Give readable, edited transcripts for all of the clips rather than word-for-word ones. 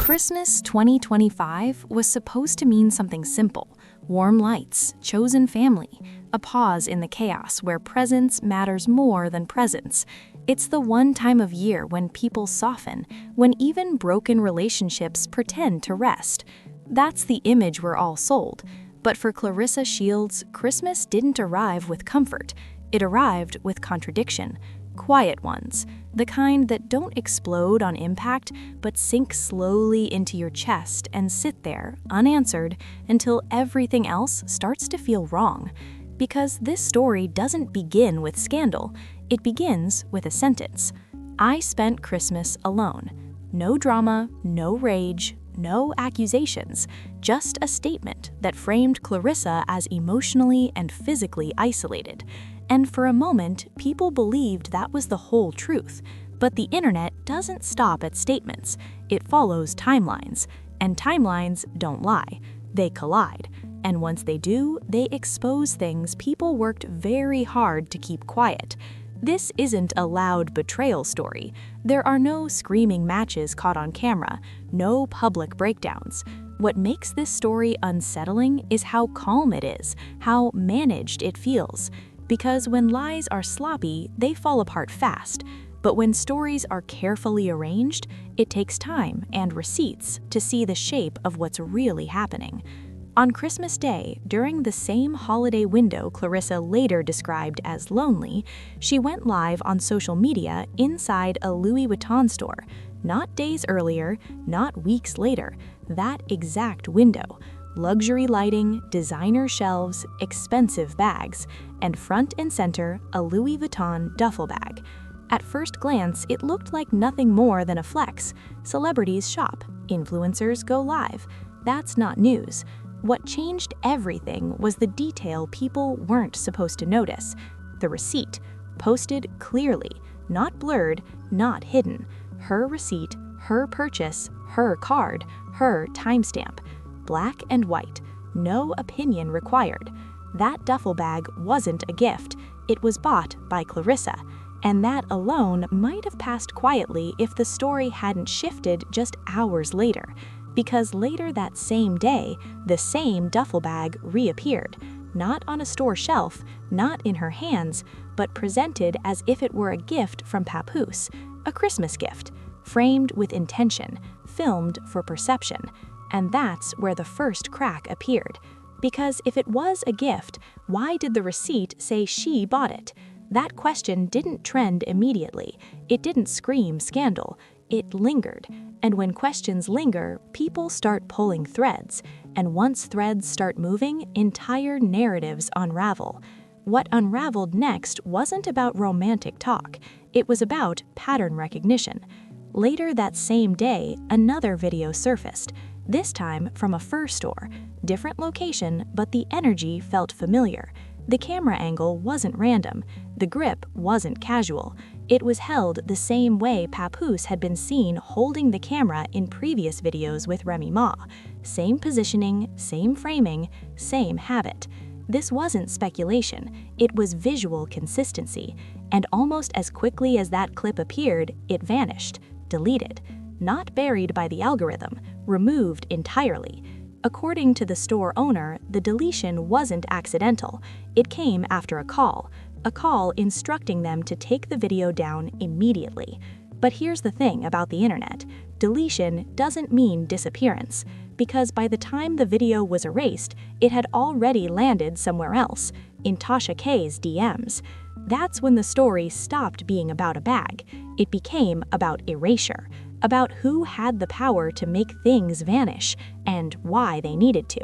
Christmas 2025 was supposed to mean something simple: warm lights, chosen family, a pause in the chaos where presence matters more than presence. It's the one time of year when people soften, when even broken relationships pretend to rest. That's the image we're all sold. But for Claressa Shields, Christmas didn't arrive with comfort. It arrived with contradiction. Quiet ones, the kind that don't explode on impact, but sink slowly into your chest and sit there, unanswered, until everything else starts to feel wrong. Because this story doesn't begin with scandal, it begins with a sentence. I spent Christmas alone. No drama, no rage, no accusations, just a statement that framed Claressa as emotionally and physically isolated. And for a moment, people believed that was the whole truth. But the internet doesn't stop at statements. It follows timelines. And timelines don't lie. They collide. And once they do, they expose things people worked very hard to keep quiet. This isn't a loud betrayal story. There are no screaming matches caught on camera, no public breakdowns. What makes this story unsettling is how calm it is, how managed it feels. Because when lies are sloppy, they fall apart fast. But when stories are carefully arranged, it takes time and receipts to see the shape of what's really happening. On Christmas Day, during the same holiday window Claressa later described as lonely, she went live on social media inside a Louis Vuitton store. Not days earlier, not weeks later, that exact window. Luxury lighting, designer shelves, expensive bags, and front and center, a Louis Vuitton duffel bag. At first glance, it looked like nothing more than a flex. Celebrities shop, influencers go live. That's not news. What changed everything was the detail people weren't supposed to notice. The receipt, posted clearly, not blurred, not hidden. Her receipt, her purchase, her card, her timestamp. Black and white, no opinion required. That duffel bag wasn't a gift, it was bought by Claressa, and that alone might have passed quietly if the story hadn't shifted just hours later, because later that same day, the same duffel bag reappeared, not on a store shelf, not in her hands, but presented as if it were a gift from Papoose, a Christmas gift, framed with intention, filmed for perception. And that's where the first crack appeared. Because if it was a gift, why did the receipt say she bought it? That question didn't trend immediately. It didn't scream scandal. It lingered. And when questions linger, people start pulling threads. And once threads start moving, entire narratives unravel. What unraveled next wasn't about romantic talk. It was about pattern recognition. Later that same day, another video surfaced. This time from a fur store. Different location, but the energy felt familiar. The camera angle wasn't random. The grip wasn't casual. It was held the same way Papoose had been seen holding the camera in previous videos with Remy Ma. Same positioning, same framing, same habit. This wasn't speculation. It was visual consistency. And almost as quickly as that clip appeared, it vanished, deleted. Not buried by the algorithm, removed entirely. According to the store owner, the deletion wasn't accidental. It came after a call instructing them to take the video down immediately. But here's the thing about the internet. Deletion doesn't mean disappearance, because by the time the video was erased, it had already landed somewhere else, in Tasha K's DMs. That's when the story stopped being about a bag. It became about erasure, about who had the power to make things vanish and why they needed to.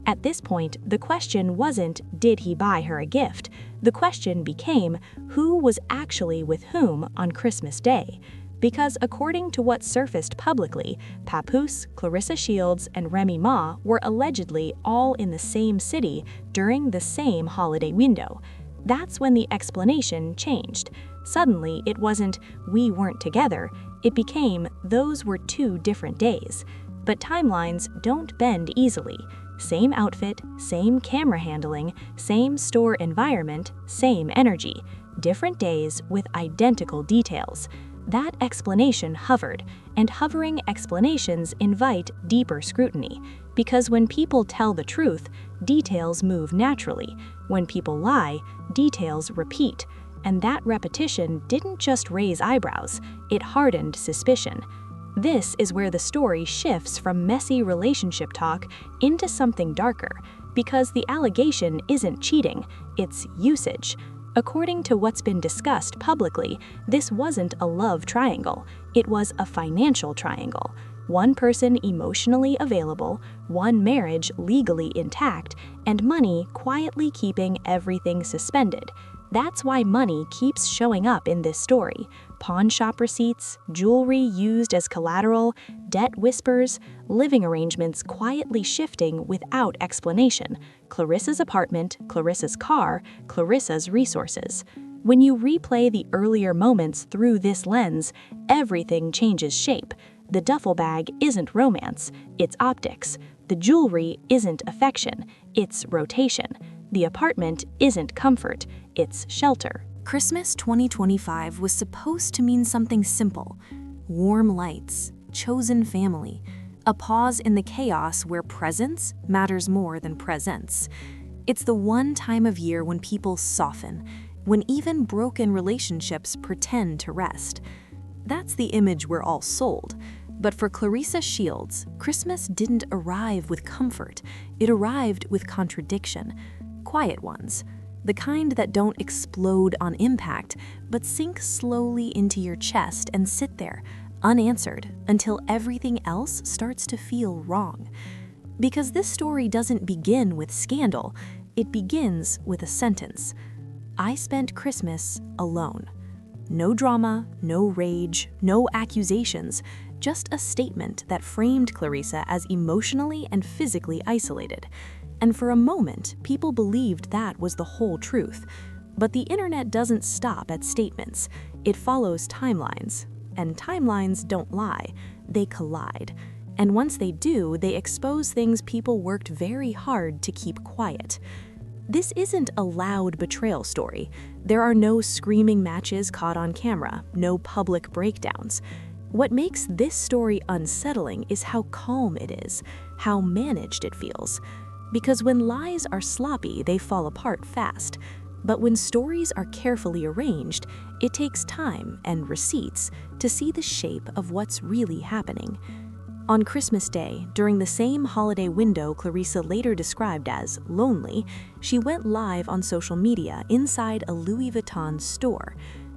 At this point, the question wasn't, did he buy her a gift? The question became, who was actually with whom on Christmas Day? Because according to what surfaced publicly, Papoose, Claressa Shields, and Remy Ma were allegedly all in the same city during the same holiday window. That's when the explanation changed. Suddenly, it wasn't, we weren't together. It became, those were 2 different days. But timelines don't bend easily. Same outfit, same camera handling, same store environment, same energy. Different days with identical details. That explanation hovered, and hovering explanations invite deeper scrutiny, because when people tell the truth, details move naturally. When people lie, details repeat, and that repetition didn't just raise eyebrows, it hardened suspicion. This is where the story shifts from messy relationship talk into something darker, because the allegation isn't cheating, it's usage. According to what's been discussed publicly, this wasn't a love triangle, it was a financial triangle. One person emotionally available, one marriage legally intact, and money quietly keeping everything suspended. That's why money keeps showing up in this story. Pawn shop receipts, jewelry used as collateral, debt whispers, living arrangements quietly shifting without explanation. Clarissa's apartment, Clarissa's car, Clarissa's resources. When you replay the earlier moments through this lens, everything changes shape. The duffel bag isn't romance, it's optics. The jewelry isn't affection, it's rotation. The apartment isn't comfort, it's shelter. Christmas 2025 was supposed to mean something simple: warm lights, chosen family, a pause in the chaos where presence matters more than presence. It's the one time of year when people soften, when even broken relationships pretend to rest. That's the image we're all sold. But for Claressa Shields, Christmas didn't arrive with comfort, it arrived with contradiction. Quiet ones, the kind that don't explode on impact, but sink slowly into your chest and sit there, unanswered, until everything else starts to feel wrong. Because this story doesn't begin with scandal, it begins with a sentence. I spent Christmas alone. No drama, no rage, no accusations, just a statement that framed Claressa as emotionally and physically isolated. And for a moment, people believed that was the whole truth. But the internet doesn't stop at statements. It follows timelines. And timelines don't lie, they collide. And once they do, they expose things people worked very hard to keep quiet. This isn't a loud betrayal story. There are no screaming matches caught on camera, no public breakdowns. What makes this story unsettling is how calm it is, how managed it feels. Because when lies are sloppy, they fall apart fast. But when stories are carefully arranged, it takes time and receipts to see the shape of what's really happening. On Christmas Day, during the same holiday window Claressa later described as lonely, she went live on social media inside a Louis Vuitton store.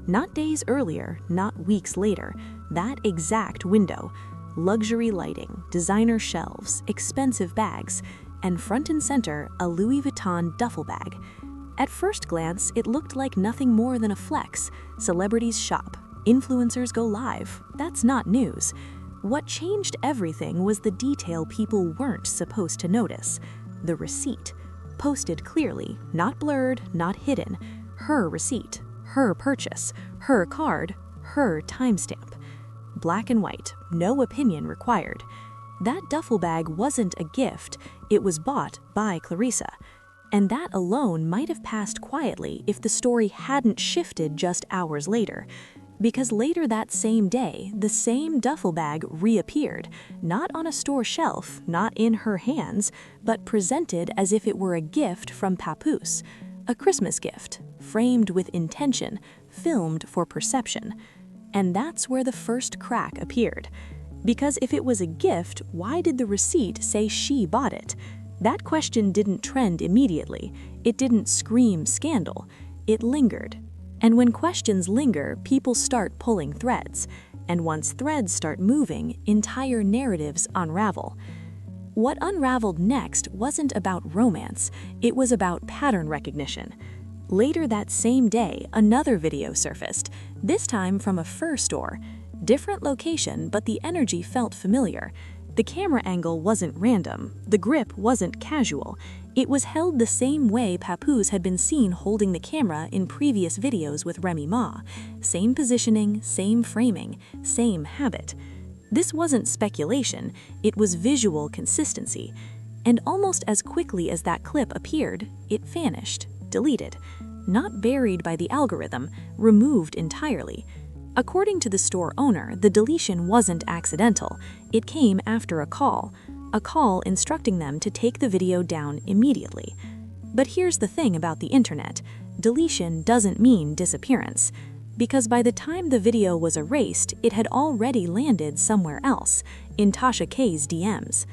Not days earlier, not weeks later, that exact window. Luxury lighting, designer shelves, expensive bags, and front and center, a Louis Vuitton duffel bag. At first glance, it looked like nothing more than a flex. Celebrities shop, influencers go live. That's not news. What changed everything was the detail people weren't supposed to notice: the receipt. Posted clearly, not blurred, not hidden. Her receipt, her purchase, her card, her timestamp. Black and white, no opinion required. That duffel bag wasn't a gift, it was bought by Claressa. And that alone might have passed quietly if the story hadn't shifted just hours later. Because later that same day, the same duffel bag reappeared, not on a store shelf, not in her hands, but presented as if it were a gift from Papoose. A Christmas gift, framed with intention, filmed for perception. And that's where the first crack appeared. Because if it was a gift, why did the receipt say she bought it? That question didn't trend immediately. It didn't scream scandal. It lingered. And when questions linger, people start pulling threads. And once threads start moving, entire narratives unravel. What unraveled next wasn't about romance, it was about pattern recognition. Later that same day, another video surfaced, this time from a fur store. Different location, but the energy felt familiar. The camera angle wasn't random, the grip wasn't casual. It was held the same way Papoose had been seen holding the camera in previous videos with Remy Ma. Same positioning, same framing, same habit. This wasn't speculation, it was visual consistency. And almost as quickly as that clip appeared, it vanished, deleted. Not buried by the algorithm, removed entirely. According to the store owner, the deletion wasn't accidental. It came after a call instructing them to take the video down immediately. But here's the thing about the internet. Deletion doesn't mean disappearance. Because by the time the video was erased, it had already landed somewhere else, in Tasha K's DMs.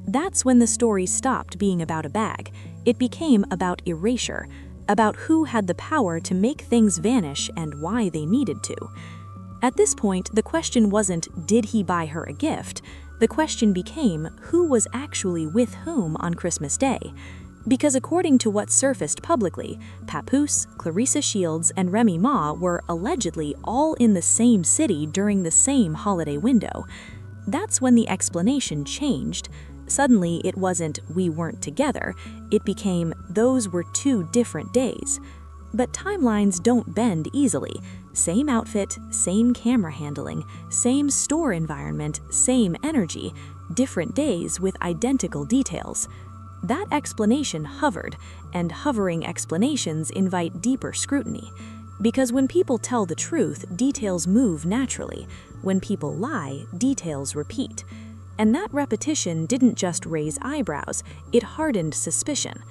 That's when the story stopped being about a bag. It became about erasure, about who had the power to make things vanish and why they needed to. At this point, the question wasn't, did he buy her a gift? The question became, who was actually with whom on Christmas Day? Because according to what surfaced publicly, Papoose, Claressa Shields, and Remy Ma were allegedly all in the same city during the same holiday window. That's when the explanation changed. Suddenly, it wasn't, we weren't together, it became, those were 2 different days. But timelines don't bend easily. Same outfit, same camera handling, same store environment, same energy, different days with identical details. That explanation hovered, and hovering explanations invite deeper scrutiny. Because when people tell the truth, details move naturally. When people lie, details repeat. And that repetition didn't just raise eyebrows, it hardened suspicion.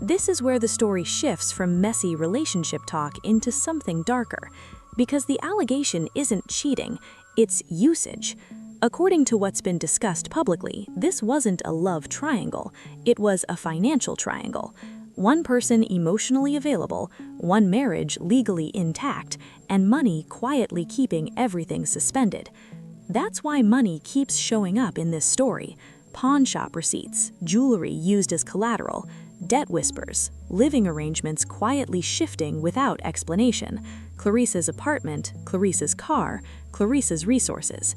This is where the story shifts from messy relationship talk into something darker. Because the allegation isn't cheating, it's usage. According to what's been discussed publicly, this wasn't a love triangle, it was a financial triangle. One person emotionally available, one marriage legally intact, and money quietly keeping everything suspended. That's why money keeps showing up in this story. Pawn shop receipts, jewelry used as collateral, debt whispers, living arrangements quietly shifting without explanation, Claressa's apartment, Claressa's car, Claressa's resources.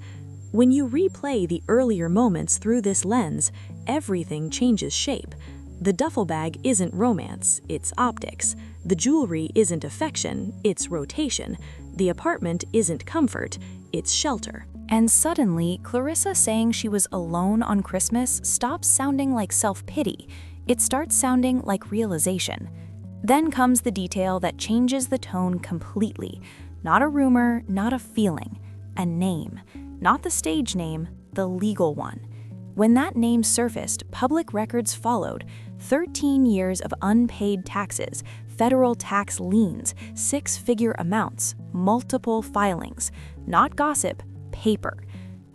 When you replay the earlier moments through this lens, everything changes shape. The duffel bag isn't romance, it's optics. The jewelry isn't affection, it's rotation. The apartment isn't comfort, it's shelter. And suddenly, Claressa saying she was alone on Christmas stops sounding like self-pity. It starts sounding like realization. Then comes the detail that changes the tone completely. Not a rumor, not a feeling, a name. Not the stage name, the legal one. When that name surfaced, public records followed. 13 years of unpaid taxes, federal tax liens, 6-figure amounts, multiple filings. Not gossip, paper.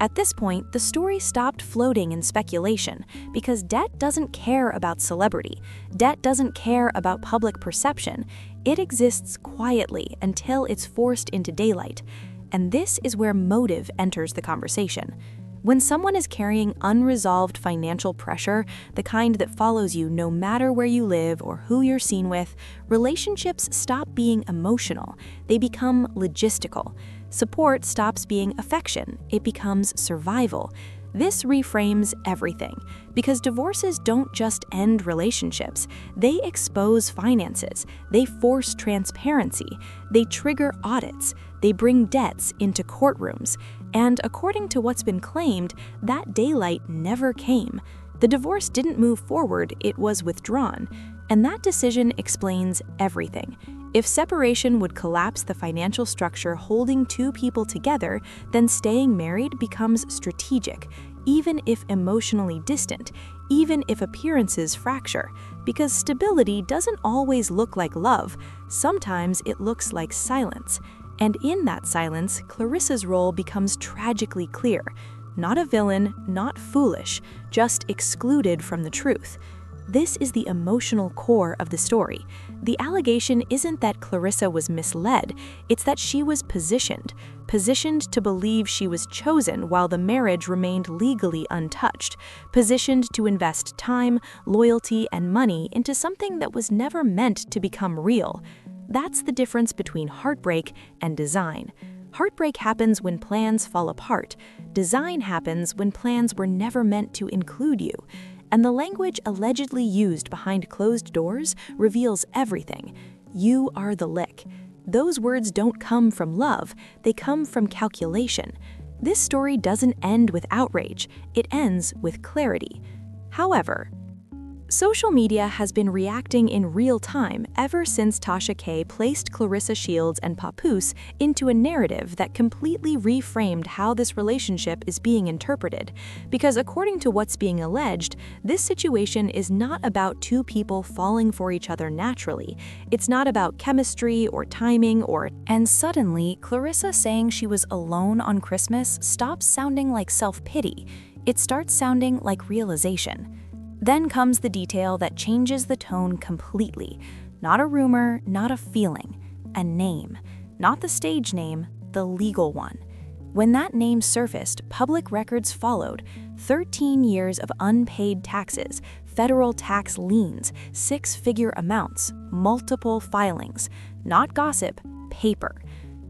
At this point, the story stopped floating in speculation because debt doesn't care about celebrity. Debt doesn't care about public perception. It exists quietly until it's forced into daylight. And this is where motive enters the conversation. When someone is carrying unresolved financial pressure, the kind that follows you no matter where you live or who you're seen with, relationships stop being emotional. They become logistical. Support stops being affection. It becomes survival. This reframes everything, because divorces don't just end relationships. They expose finances. They force transparency. They trigger audits. They bring debts into courtrooms. And according to what's been claimed, that daylight never came. The divorce didn't move forward, it was withdrawn. And that decision explains everything. If separation would collapse the financial structure holding 2 people together, then staying married becomes strategic, even if emotionally distant, even if appearances fracture. Because stability doesn't always look like love. Sometimes it looks like silence. And in that silence, Claressa's role becomes tragically clear. Not a villain, not foolish, just excluded from the truth. This is the emotional core of the story. The allegation isn't that Claressa was misled, it's that she was positioned to believe she was chosen while the marriage remained legally untouched, positioned to invest time, loyalty, and money into something that was never meant to become real. That's the difference between heartbreak and design. Heartbreak happens when plans fall apart. Design happens when plans were never meant to include you. And the language allegedly used behind closed doors reveals everything. You are the lick. Those words don't come from love, they come from calculation. This story doesn't end with outrage, it ends with clarity. However, Social media has been reacting in real time ever since Tasha K placed Claressa Shields and Papoose into a narrative that completely reframed how this relationship is being interpreted. Because according to what's being alleged, this situation is not about two people falling for each other naturally. It's not about chemistry or timing And suddenly, Claressa saying she was alone on Christmas stops sounding like self-pity. It starts sounding like realization. Then comes the detail that changes the tone completely. Not a rumor, not a feeling. A name. Not the stage name, the legal one. When that name surfaced, public records followed. 13 years of unpaid taxes, federal tax liens, six-figure amounts, multiple filings. Not gossip, paper.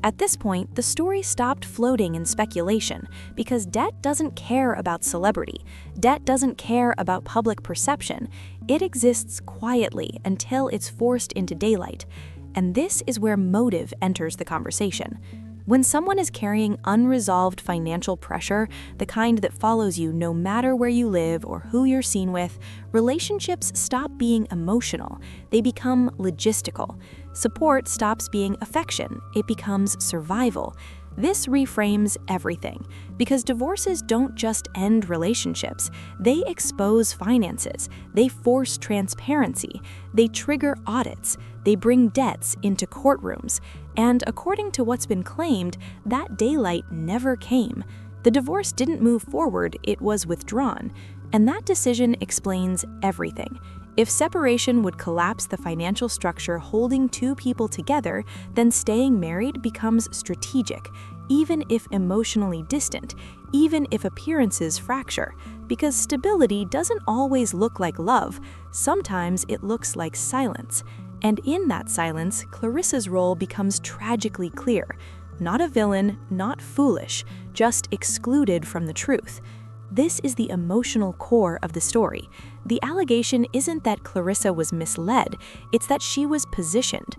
At this point, the story stopped floating in speculation because debt doesn't care about celebrity. Debt doesn't care about public perception. It exists quietly until it's forced into daylight. And this is where motive enters the conversation. When someone is carrying unresolved financial pressure, the kind that follows you no matter where you live or who you're seen with, relationships stop being emotional. They become logistical. Support stops being affection. It becomes survival. This reframes everything, because divorces don't just end relationships. They expose finances. They force transparency. They trigger audits. They bring debts into courtrooms. And according to what's been claimed, that daylight never came. The divorce didn't move forward, it was withdrawn. And that decision explains everything. If separation would collapse the financial structure holding two people together, then staying married becomes strategic, even if emotionally distant, even if appearances fracture. Because stability doesn't always look like love. Sometimes it looks like silence. And in that silence, Claressa's role becomes tragically clear. Not a villain, not foolish, just excluded from the truth. This is the emotional core of the story. The allegation isn't that Claressa was misled, it's that she was positioned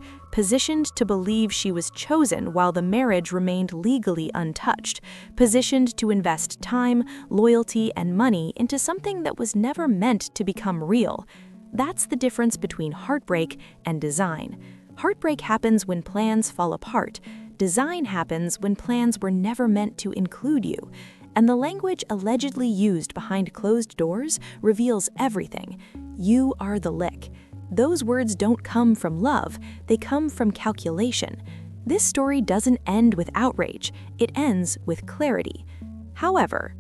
to believe she was chosen while the marriage remained legally untouched, positioned to invest time, loyalty, and money into something that was never meant to become real. That's the difference between heartbreak and design. Heartbreak happens when plans fall apart. Design happens when plans were never meant to include you. And the language allegedly used behind closed doors reveals everything. You are the lick. Those words don't come from love, they come from calculation. This story doesn't end with outrage, it ends with clarity. However,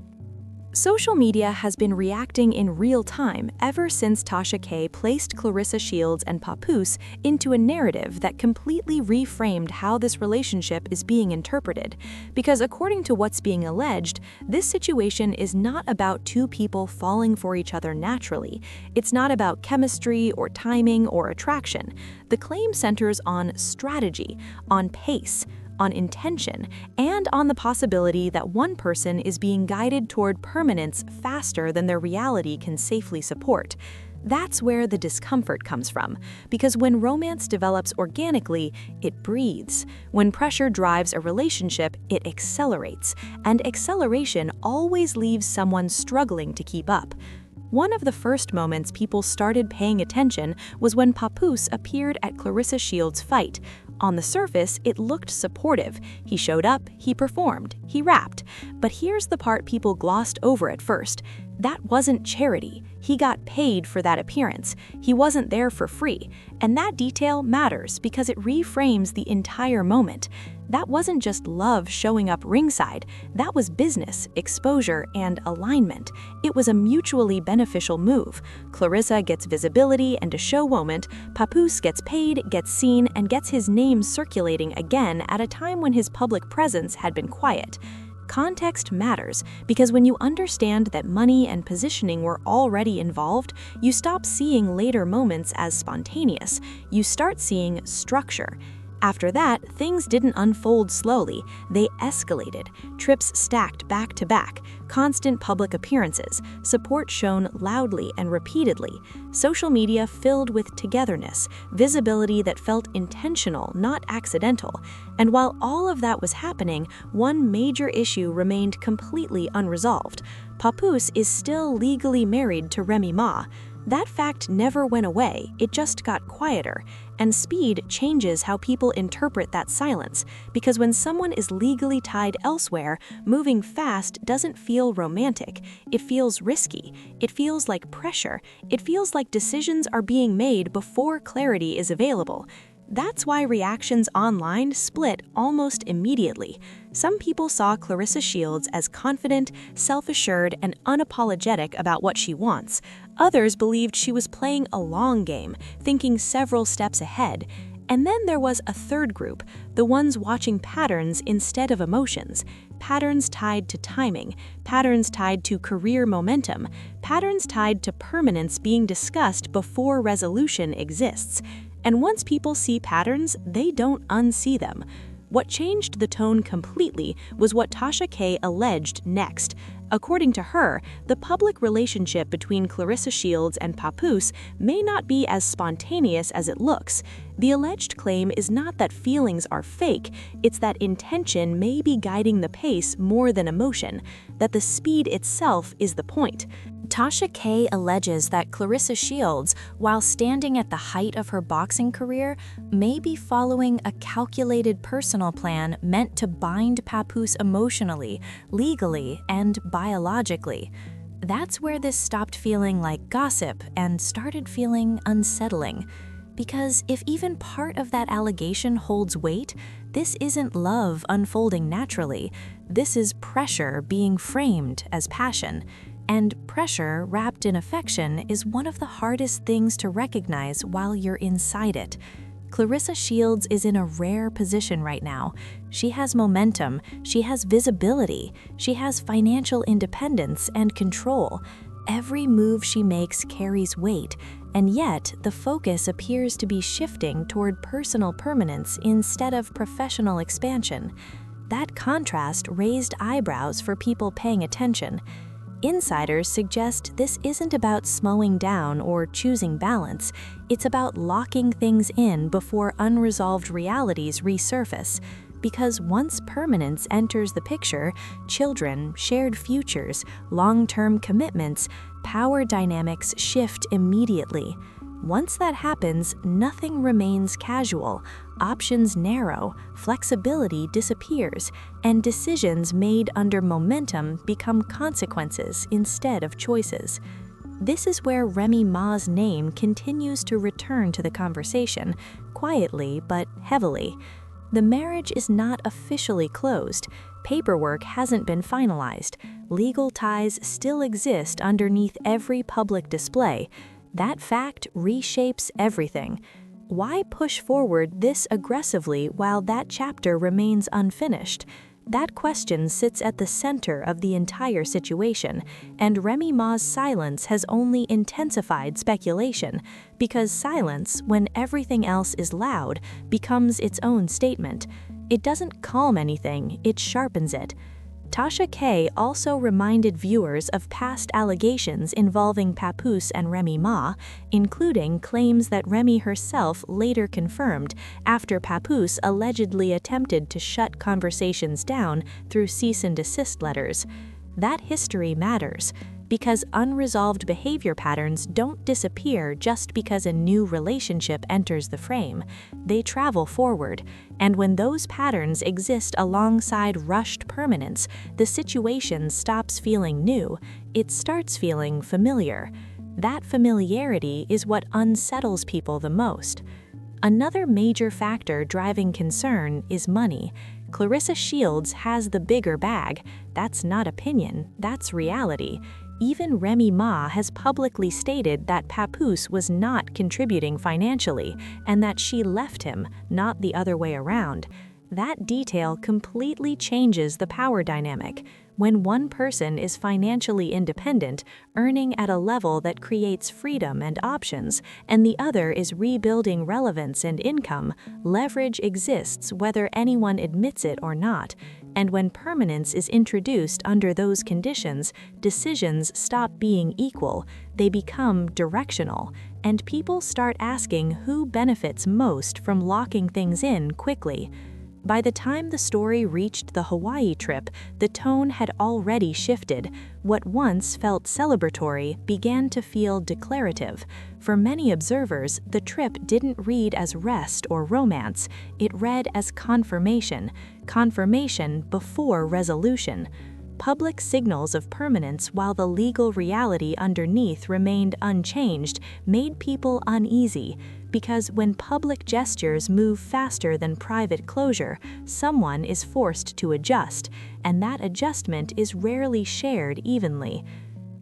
social media has been reacting in real time ever since Tasha K placed Claressa Shields and Papoose into a narrative that completely reframed how this relationship is being interpreted. Because according to what's being alleged, this situation is not about two people falling for each other naturally. It's not about chemistry or timing or attraction. The claim centers on strategy, on pace, on intention, and on the possibility that one person is being guided toward permanence faster than their reality can safely support. That's where the discomfort comes from, because when romance develops organically, it breathes. When pressure drives a relationship, it accelerates, and acceleration always leaves someone struggling to keep up. One of the first moments people started paying attention was when Papoose appeared at Claressa Shields' fight. On the surface, it looked supportive. He showed up, he performed, he rapped. But here's the part people glossed over at first. That wasn't charity. He got paid for that appearance. He wasn't there for free. And that detail matters because it reframes the entire moment. That wasn't just love showing up ringside. That was business, exposure, and alignment. It was a mutually beneficial move. Claressa gets visibility and a show moment. Papoose gets paid, gets seen, and gets his name circulating again at a time when his public presence had been quiet. Context matters because when you understand that money and positioning were already involved, you stop seeing later moments as spontaneous. You start seeing structure. After that, things didn't unfold slowly, they escalated. Trips stacked back to back, constant public appearances, support shown loudly and repeatedly, social media filled with togetherness, visibility that felt intentional, not accidental. And while all of that was happening, one major issue remained completely unresolved. Papoose is still legally married to Remy Ma. That fact never went away, it just got quieter, and speed changes how people interpret that silence, because when someone is legally tied elsewhere, moving fast doesn't feel romantic, it feels risky, it feels like pressure, it feels like decisions are being made before clarity is available. That's why reactions online split almost immediately. Some people saw Claressa Shields as confident, self-assured, and unapologetic about what she wants. Others believed she was playing a long game, thinking several steps ahead. And then there was a third group, the ones watching patterns instead of emotions. Patterns tied to timing, patterns tied to career momentum, patterns tied to permanence being discussed before resolution exists. And once people see patterns, they don't unsee them. What changed the tone completely was what Tasha K alleged next. According to her, the public relationship between Claressa Shields and Papoose may not be as spontaneous as it looks. The alleged claim is not that feelings are fake, it's that intention may be guiding the pace more than emotion, that the speed itself is the point. Tasha K alleges that Claressa Shields, while standing at the height of her boxing career, may be following a calculated personal plan meant to bind Papoose emotionally, legally, and biologically. That's where this stopped feeling like gossip and started feeling unsettling. Because if even part of that allegation holds weight, this isn't love unfolding naturally. This is pressure being framed as passion. And pressure wrapped in affection is one of the hardest things to recognize while you're inside it. Claressa Shields is in a rare position right now. She has momentum, she has visibility, she has financial independence and control. Every move she makes carries weight, and yet the focus appears to be shifting toward personal permanence instead of professional expansion. That contrast raised eyebrows for people paying attention. Insiders suggest this isn't about slowing down or choosing balance, it's about locking things in before unresolved realities resurface. Because once permanence enters the picture, children, shared futures, long-term commitments, power dynamics shift immediately. Once that happens, nothing remains casual, options narrow, flexibility disappears, and decisions made under momentum become consequences instead of choices. This is where Remy Ma's name continues to return to the conversation, quietly but heavily. The marriage is not officially closed. Paperwork hasn't been finalized. Legal ties still exist underneath every public display. That fact reshapes everything. Why push forward this aggressively while that chapter remains unfinished? That question sits at the center of the entire situation, and Remy Ma's silence has only intensified speculation, because silence, when everything else is loud, becomes its own statement. It doesn't calm anything, it sharpens it. Tasha K also reminded viewers of past allegations involving Papoose and Remy Ma, including claims that Remy herself later confirmed after Papoose allegedly attempted to shut conversations down through cease and desist letters. That history matters, because unresolved behavior patterns don't disappear just because a new relationship enters the frame. They travel forward, and when those patterns exist alongside rushed permanence, the situation stops feeling new, it starts feeling familiar. That familiarity is what unsettles people the most. Another major factor driving concern is money. Claressa Shields has the bigger bag. That's not opinion, that's reality. Even Remy Ma has publicly stated that Papoose was not contributing financially and that she left him, not the other way around. That detail completely changes the power dynamic. When one person is financially independent, earning at a level that creates freedom and options, and the other is rebuilding relevance and income, leverage exists whether anyone admits it or not. And when permanence is introduced under those conditions, decisions stop being equal, they become directional, and people start asking who benefits most from locking things in quickly. By the time the story reached the Hawaii trip, the tone had already shifted. What once felt celebratory began to feel declarative. For many observers, the trip didn't read as rest or romance, it read as confirmation before resolution. Public signals of permanence while the legal reality underneath remained unchanged made people uneasy, because when public gestures move faster than private closure, someone is forced to adjust, and that adjustment is rarely shared evenly.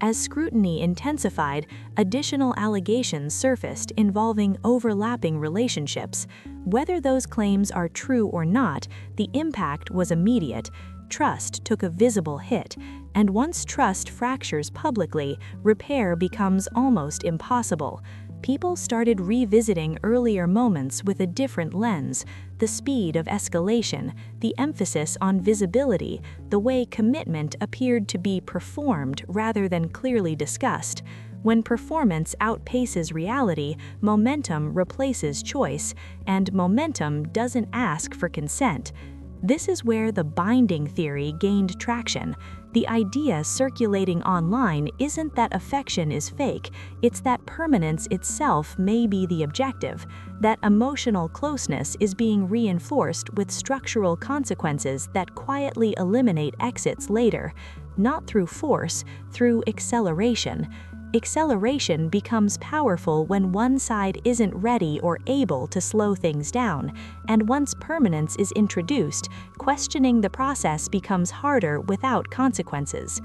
As scrutiny intensified, additional allegations surfaced involving overlapping relationships. Whether those claims are true or not, the impact was immediate. Trust took a visible hit, and once trust fractures publicly, repair becomes almost impossible. People started revisiting earlier moments with a different lens: the speed of escalation, the emphasis on visibility, the way commitment appeared to be performed rather than clearly discussed. When performance outpaces reality, momentum replaces choice, and momentum doesn't ask for consent. This is where the binding theory gained traction. The idea circulating online isn't that affection is fake, it's that permanence itself may be the objective, that emotional closeness is being reinforced with structural consequences that quietly eliminate exits later, not through force, through acceleration. Acceleration becomes powerful when one side isn't ready or able to slow things down, and once permanence is introduced, questioning the process becomes harder without consequences.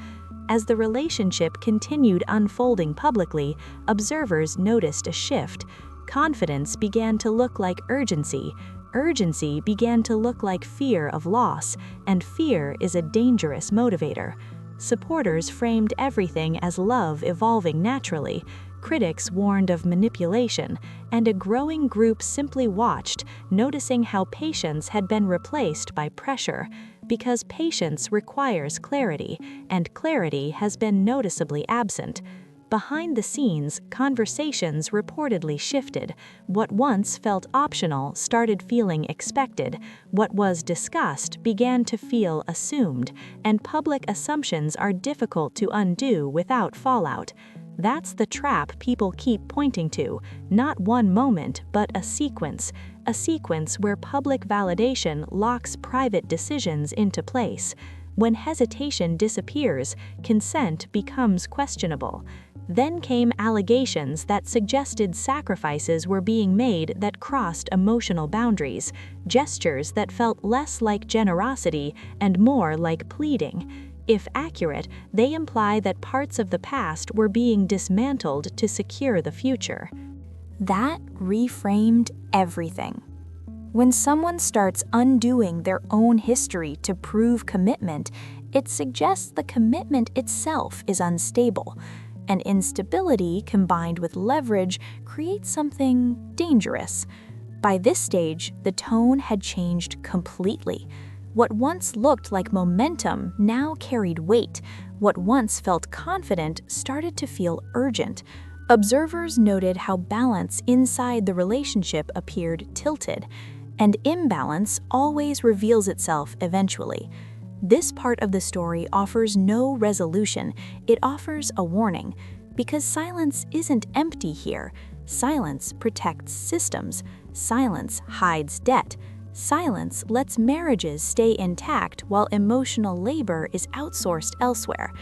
As the relationship continued unfolding publicly, observers noticed a shift. Confidence began to look like urgency. Urgency began to look like fear of loss, and fear is a dangerous motivator. Supporters framed everything as love evolving naturally. Critics warned of manipulation, and a growing group simply watched, noticing how patience had been replaced by pressure. Because patience requires clarity, and clarity has been noticeably absent. Behind the scenes, conversations reportedly shifted. What once felt optional started feeling expected. What was discussed began to feel assumed, and public assumptions are difficult to undo without fallout. That's the trap people keep pointing to, not one moment, but a sequence where public validation locks private decisions into place. When hesitation disappears, consent becomes questionable. Then came allegations that suggested sacrifices were being made that crossed emotional boundaries, gestures that felt less like generosity and more like pleading. If accurate, they imply that parts of the past were being dismantled to secure the future. That reframed everything. When someone starts undoing their own history to prove commitment, it suggests the commitment itself is unstable. And instability combined with leverage creates something dangerous. By this stage, the tone had changed completely. What once looked like momentum now carried weight. What once felt confident started to feel urgent. Observers noted how balance inside the relationship appeared tilted, and imbalance always reveals itself eventually. This part of the story offers no resolution, it offers a warning. Because silence isn't empty here. Silence protects systems. Silence hides debt. Silence lets marriages stay intact while emotional labor is outsourced elsewhere.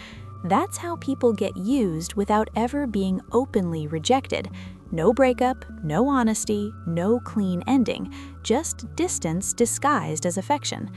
That's how people get used without ever being openly rejected. No breakup, no honesty, no clean ending, just distance disguised as affection.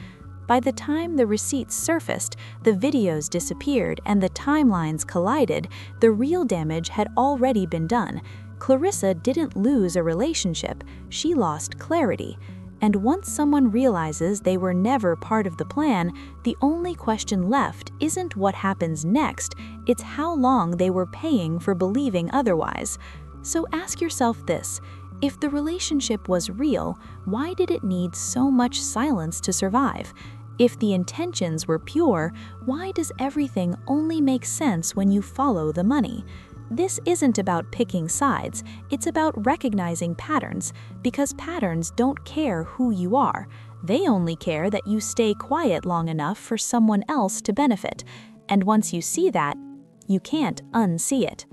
By the time the receipts surfaced, the videos disappeared, and the timelines collided, the real damage had already been done. Claressa didn't lose a relationship, she lost clarity. And once someone realizes they were never part of the plan, the only question left isn't what happens next, it's how long they were paying for believing otherwise. So ask yourself this: if the relationship was real, why did it need so much silence to survive? If the intentions were pure, why does everything only make sense when you follow the money? This isn't about picking sides, it's about recognizing patterns, because patterns don't care who you are. They only care that you stay quiet long enough for someone else to benefit, and once you see that, you can't unsee it.